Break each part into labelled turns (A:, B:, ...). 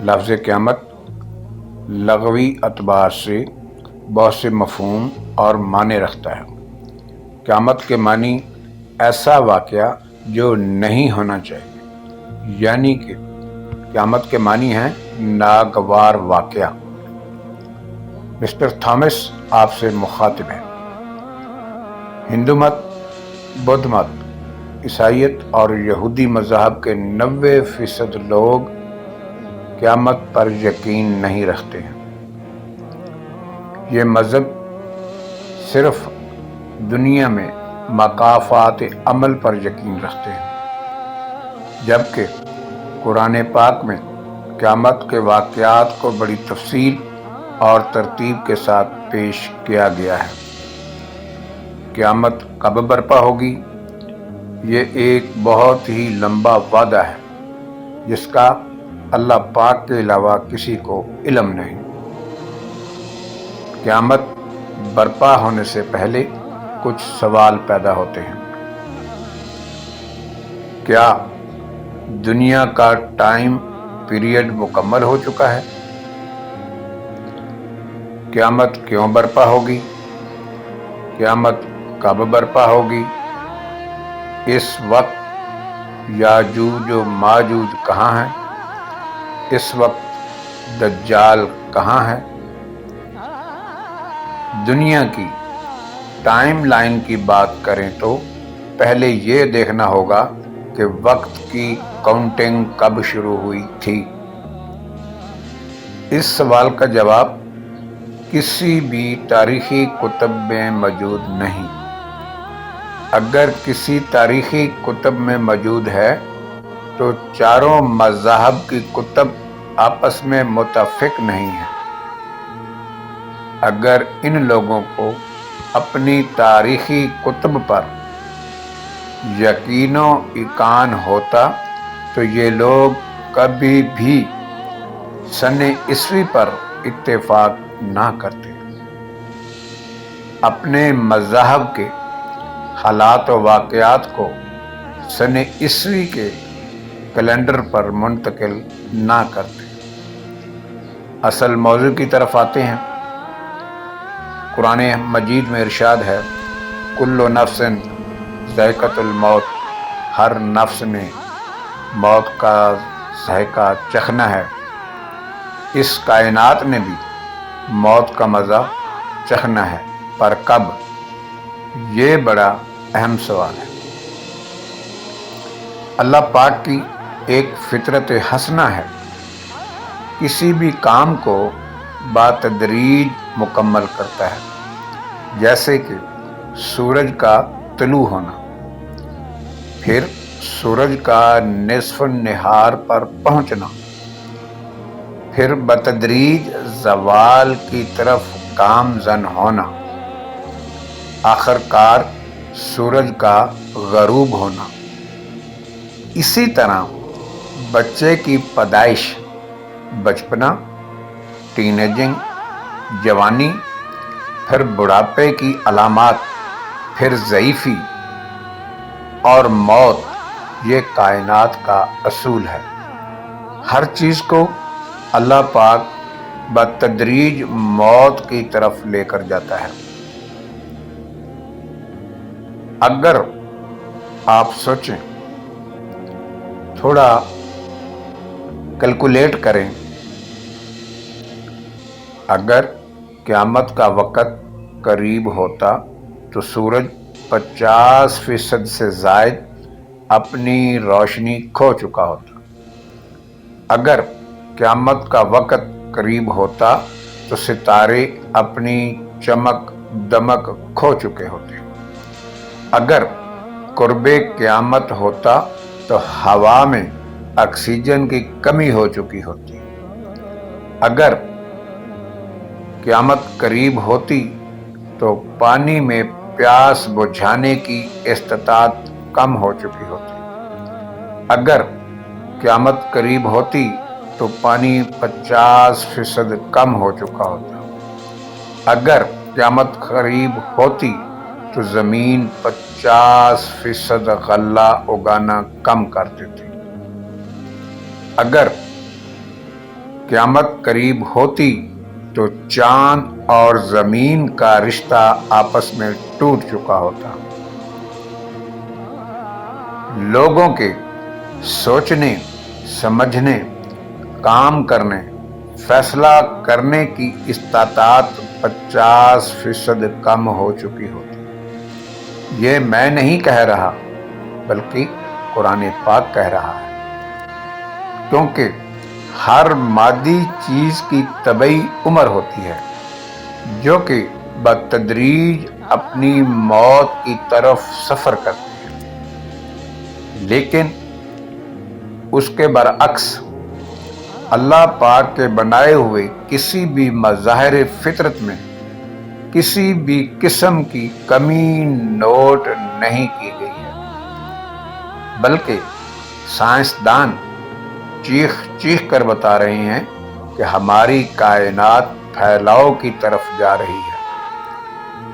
A: لفظ قیامت لغوی اعتبار سے بہت سے مفہوم اور معنی رکھتا ہے۔ قیامت کے معنی ایسا واقعہ جو نہیں ہونا چاہیے، یعنی کہ قیامت کے معنی ہیں ناگوار واقعہ۔ مسٹر تھامس آپ سے مخاطب ہیں۔ ہندو مت، بدھ مت، عیسائیت اور یہودی مذاہب کے 90% لوگ قیامت پر یقین نہیں رکھتے ہیں۔ یہ مذہب صرف دنیا میں مکافات عمل پر یقین رکھتے ہیں، جبکہ قرآن پاک میں قیامت کے واقعات کو بڑی تفصیل اور ترتیب کے ساتھ پیش کیا گیا ہے۔ قیامت کب برپا ہوگی؟ یہ ایک بہت ہی لمبا وعدہ ہے جس کا اللہ پاک کے علاوہ کسی کو علم نہیں۔ قیامت برپا ہونے سے پہلے کچھ سوال پیدا ہوتے ہیں۔ کیا دنیا کا ٹائم پیریڈ مکمل ہو چکا ہے؟ قیامت کیوں برپا ہوگی؟ قیامت کب برپا ہوگی؟ اس وقت یاجوج و ماجوج کہاں ہیں؟ اس وقت دجال کہاں ہے؟ دنیا کی ٹائم لائن کی بات کریں تو پہلے یہ دیکھنا ہوگا کہ وقت کی کاؤنٹنگ کب شروع ہوئی تھی۔ اس سوال کا جواب کسی بھی تاریخی کتب میں موجود نہیں۔ اگر کسی تاریخی کتب میں موجود ہے تو چاروں مذاہب کی کتب آپس میں متفق نہیں ہیں۔ اگر ان لوگوں کو اپنی تاریخی کتب پر یقین و ایقان ہوتا تو یہ لوگ کبھی بھی سن عیسوی پر اتفاق نہ کرتے۔ اپنے مذہب کے حالات و واقعات کو سن عیسوی کے کیلنڈر پر منتقل نہ کرتے۔ اصل موضوع کی طرف آتے ہیں۔ قرآن مجید میں ارشاد ہے، کل نفس ذائقۃ الموت، ہر نفس نے موت کا ذائقہ چکھنا ہے۔ اس کائنات نے بھی موت کا مزہ چکھنا ہے، پر کب؟ یہ بڑا اہم سوال ہے۔ اللہ پاک کی ایک فطرت حسنہ ہے، کسی بھی کام کو بتدریج مکمل کرتا ہے، جیسے کہ سورج کا طلوع ہونا، پھر سورج کا نصف النہار پر پہنچنا، پھر بتدریج زوال کی طرف گامزن ہونا، آخر کار سورج کا غروب ہونا۔ اسی طرح بچے کی پیدائش، بچپنا، ٹین ایجنگ، جوانی، پھر بڑھاپے کی علامات، پھر ضعیفی اور موت، یہ کائنات کا اصول ہے۔ ہر چیز کو اللہ پاک بتدریج موت کی طرف لے کر جاتا ہے۔ اگر آپ سوچیں، تھوڑا کیلکولیٹ کریں، اگر قیامت کا وقت قریب ہوتا تو سورج 50% سے زائد اپنی روشنی کھو چکا ہوتا۔ اگر قیامت کا وقت قریب ہوتا تو ستارے اپنی چمک دمک کھو چکے ہوتے۔ اگر قرب قیامت ہوتا تو ہوا میں آکسیجن کی کمی ہو چکی ہوتی۔ اگر قیامت قریب ہوتی تو پانی میں پیاس بجھانے کی استطاعت کم ہو چکی ہوتی۔ اگر قیامت قریب ہوتی تو پانی 50% کم ہو چکا ہوتا۔ اگر قیامت قریب ہوتی تو زمین 50% غلہ اگانا کم کر دیتی۔ اگر قیامت قریب ہوتی تو چاند اور زمین کا رشتہ آپس میں ٹوٹ چکا ہوتا۔ لوگوں کے سوچنے، سمجھنے، کام کرنے، فیصلہ کرنے کی استطاعت 50% کم ہو چکی ہوتی۔ یہ میں نہیں کہہ رہا بلکہ قرآن پاک کہہ رہا ہے، کیونکہ ہر مادی چیز کی طبعی عمر ہوتی ہے جو کہ بتدریج اپنی موت کی طرف سفر کرتی ہے، لیکن اس کے برعکس اللہ پاک کے بنائے ہوئے کسی بھی مظاہر فطرت میں کسی بھی قسم کی کمی نوٹ نہیں کی گئی ہے، بلکہ سائنسدان چیخ چیخ کر بتا رہے ہیں کہ ہماری کائنات پھیلاؤ کی طرف جا رہی ہے،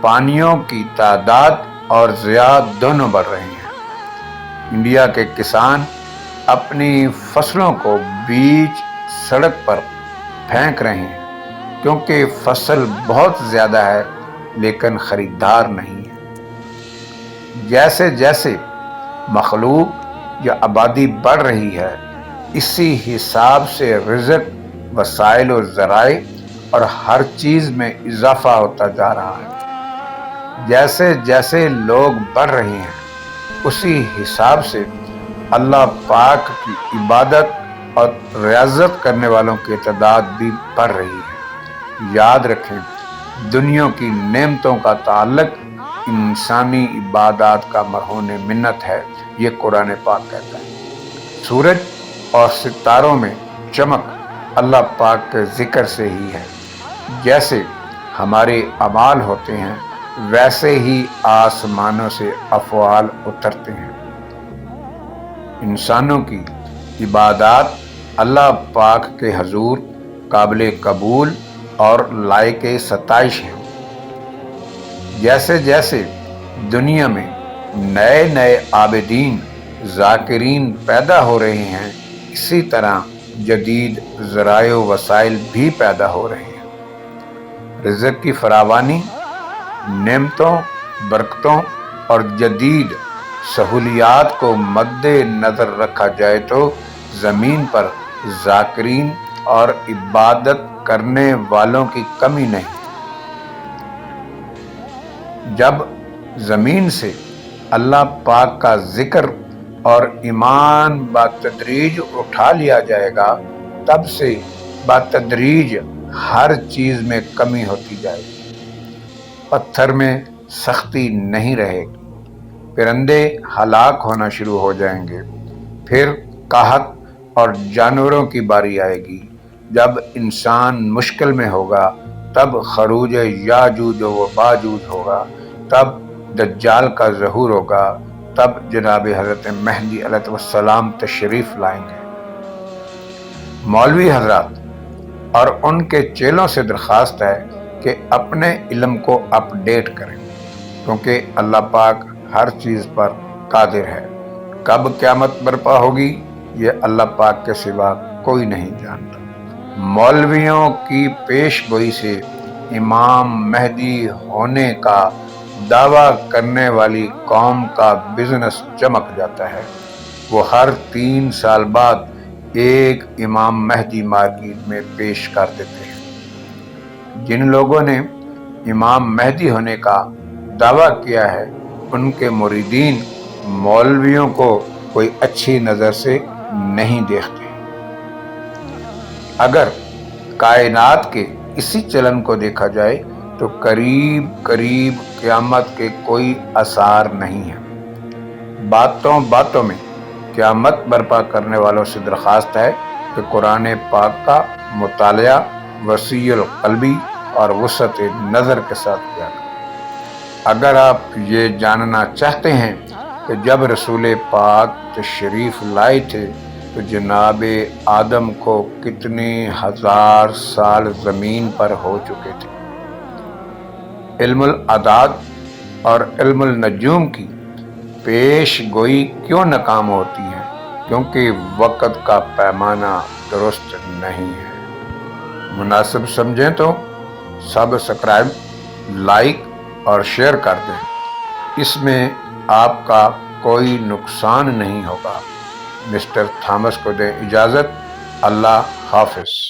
A: پانیوں کی تعداد اور ضیاع دونوں بڑھ رہے ہیں۔ انڈیا کے کسان اپنی فصلوں کو بیچ سڑک پر پھینک رہے ہیں کیونکہ فصل بہت زیادہ ہے لیکن خریدار نہیں ہے۔ جیسے جیسے مخلوق یا آبادی بڑھ رہی ہے، اسی حساب سے رزق، وسائل و ذرائع اور ہر چیز میں اضافہ ہوتا جا رہا ہے۔ جیسے جیسے لوگ بڑھ رہے ہیں، اسی حساب سے اللہ پاک کی عبادت اور ریاضت کرنے والوں کی تعداد بھی بڑھ رہی ہے۔ یاد رکھیں، دنیا کی نعمتوں کا تعلق انسانی عبادات کا مرہون منت ہے، یہ قرآن پاک کہتا ہے۔ سورج اور ستاروں میں چمک اللہ پاک کے ذکر سے ہی ہے۔ جیسے ہمارے اعمال ہوتے ہیں ویسے ہی آسمانوں سے افعال اترتے ہیں۔ انسانوں کی عبادات اللہ پاک کے حضور قابل قبول اور لائق ستائش ہیں۔ جیسے جیسے دنیا میں نئے نئے عابدین، ذاکرین پیدا ہو رہے ہیں، اسی طرح جدید ذرائع و وسائل بھی پیدا ہو رہے ہیں۔ رزق کی فراوانی، نعمتوں، برکتوں اور جدید سہولیات کو مد نظر رکھا جائے تو زمین پر ذاکرین اور عبادت کرنے والوں کی کمی نہیں۔ جب زمین سے اللہ پاک کا ذکر اور ایمان بتدریج اٹھا لیا جائے گا، تب سے بتدریج ہر چیز میں کمی ہوتی جائے گی۔ پتھر میں سختی نہیں رہے گی، پرندے ہلاک ہونا شروع ہو جائیں گے، پھر قحط اور جانوروں کی باری آئے گی۔ جب انسان مشکل میں ہوگا تب خروج یاجوج و ماجوج ہوگا، تب دجال کا ظہور ہوگا، تب جناب حضرت مہدی علیہ السلام تشریف لائیں گے۔ مولوی حضرات اور ان کے چیلوں سے درخواست ہے کہ اپنے علم کو اپ ڈیٹ کریں، کیونکہ اللہ پاک ہر چیز پر قادر ہے۔ کب قیامت برپا ہوگی یہ اللہ پاک کے سوا کوئی نہیں جانتا۔ مولویوں کی پیش گوئی سے امام مہدی ہونے کا دعویٰ کرنے والی قوم کا بزنس چمک جاتا ہے۔ وہ ہر 3 سال بعد ایک امام مہدی مارکیٹ میں پیش کر دیتے ہیں۔ جن لوگوں نے امام مہدی ہونے کا دعویٰ کیا ہے ان کے مریدین مولویوں کو کوئی اچھی نظر سے نہیں دیکھتے۔ اگر کائنات کے اسی چلن کو دیکھا جائے تو قریب قریب قیامت کے کوئی آثار نہیں ہیں۔ باتوں باتوں میں قیامت برپا کرنے والوں سے درخواست ہے کہ قرآن پاک کا مطالعہ وسیع القلبی اور وسعت نظر کے ساتھ کیا کریں۔ اگر آپ یہ جاننا چاہتے ہیں کہ جب رسول پاک تشریف لائے تھے تو جناب آدم کو کتنے ہزار سال زمین پر ہو چکے تھے، علم الاعداد اور علم النجوم کی پیش گوئی کیوں ناکام ہوتی ہے؟ کیونکہ وقت کا پیمانہ درست نہیں ہے۔ مناسب سمجھیں تو سبسکرائب، لائک اور شیئر کر دیں، اس میں آپ کا کوئی نقصان نہیں ہوگا۔ مسٹر تھامس کو دیں اجازت، اللہ حافظ۔